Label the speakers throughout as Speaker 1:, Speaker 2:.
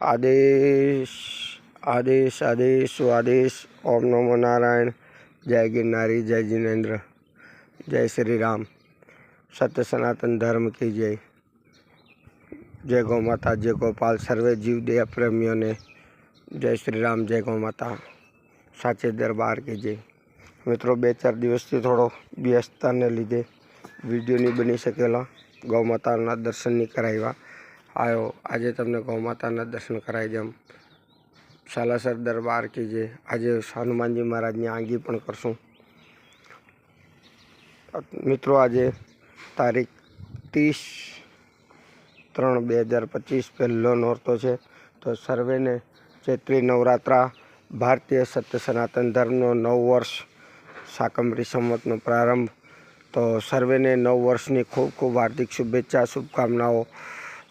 Speaker 1: आदेश आदेश आदेश आदेश। ओम नमो नारायण। जय गिरनारी, जय जिनेन्द्र, जय श्री राम। सत्य सनातन धर्म की जय। जय गौ माता, जय गोपाल। सर्वे जीव दया प्रेमियों ने जय श्री राम, जय गौ माता। साचे दरबार की जय। मित्रों, 2-4 दिवसथी थोड़ो व्यस्तता ने लीधे विडियो नहीं बनी सकेला, गौ माता दर्शन नहीं कराया। आयो आज तमने गौ माता दर्शन कराई देम। सालासर दरबार की जय। आज हनुमान जी महाराज ने आंगी पण करशुं। मित्रों, आज तारीख 30/3/2025 पहलो नोरतो है। तो सर्वे ने चैत्री नवरात्रा भारतीय सत्य सनातन धर्मनो 9 वर्ष शाकंभरी संवतनो प्रारंभ। तो सर्वे ने 9 वर्षनी खूब खूब हार्दिक शुभेच्छा, शुभकामनाओं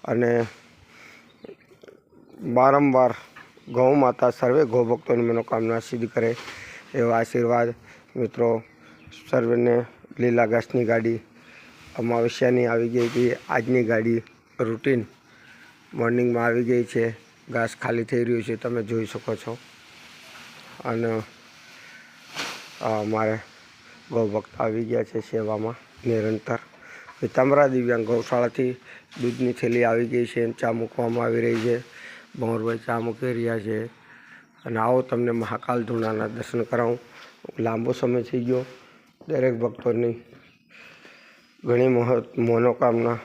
Speaker 1: अने बारंबार गौ माता सर्वे गौ भक्तों की मनोकामना सिद्ध करे एवं आशीर्वाद। मित्रों, सर्वे ने लीला घासनी गाड़ी अमावस्यानी आई गई थी। आजनी गाड़ी रूटीन मॉर्निंग में आई गई है। घास खाली थी रही है, तमे जोई सको छो। अने अमारे गौ भक्त आई गया है सेवा में निरंतर। पीतांबरा दिव्यांग गौशाला थी दूधनी थैली आई गई है, चा मूकवामां आवी रही है। भंवरभाई चा मूकी रह्या छे। अने आओ तमने महाकाल धूणाना दर्शन कराऊं। लांबो समय थी गयो। दरेक भक्तोनी घणी मनोकामना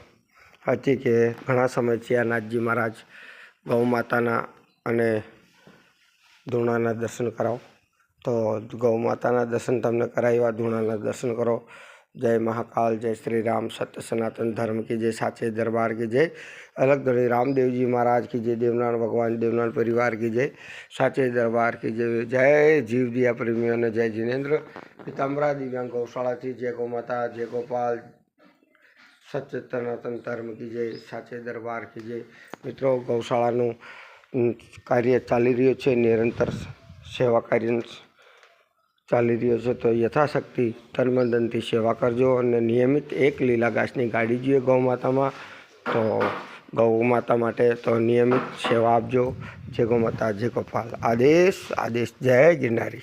Speaker 1: हती के घणा समय थया नाथजी महाराज गौ माताना अने धूणाना दर्शन कराओ। तो गौ माताना दर्शन तमने कराव्या, धूणाना दर्शन करो। जय महाकाल, जय श्री राम। सत्य सनातन धर्म की जय। साचे दरबार की जय। अलग धनी रामदेव जी महाराज की जय। देवनारायण भगवान, देवनारायण परिवार की जय। साचे दरबार की जय। जय जीव दिया प्रेमियों ने जय जिनेन्द्र। पीतांबरा दिव्यांग गौशाला थी जय गौ माता, जय गोपाल। सत्य सनातन धर्म की जय। साचे दरबार की जय। मित्रों, गौशाला कार्य चाली रह्यो छे, निरंतर सेवा कार्य चाली रह्यो छे। तो यथाशक्ति तन मन धन थी सेवा करजो और नियमित एक लीला घासनी गाड़ी जोईए गौ माता में। तो गौ माता माटे तो नियमित सेवा आपजो। जय गौ माता, जय गोपाल। आदेश आदेश। जय गिरनारी।